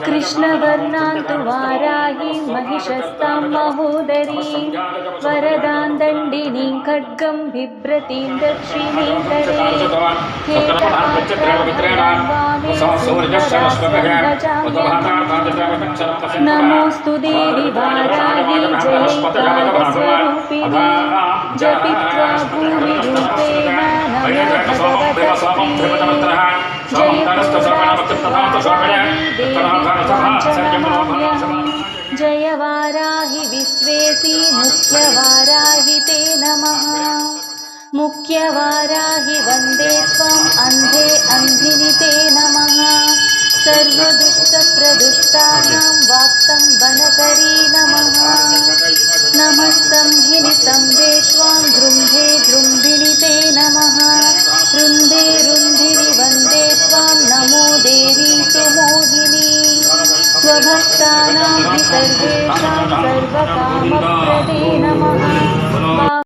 कृष्णवर्णान्तु वाराही महिषस्तां महोदरी वरदां दण्डिनीं खड्गं बिभ्रतीं दक्षिणीतरे हेटपात्रां वामे नमोऽस्तु देवि वाराही जयैकाग्रस्वरूपिणी जपित्वा भूमिरूपेण नमो भगवतप्रिये जय वाराहि विश्वेशी मुख्यवाराहि ते नमः। मुख्यवाराहि वन्दे त्वम् अन्धे अन्धिनि ते नमः। सर्वदुष्टप्रदुष्टानां वाक्स्तम्भनकरी नमः। नमस्तम्भिनि स्तम्भे त्वां दृम्भे दृम्भिनि ते नमः। रुन्धे रुन्धिनि वन्दे त्वां नमो देवी सुमोहिनी। स्वभक्तानां हि सर्वेषां सर्वकामप्रदे नमः।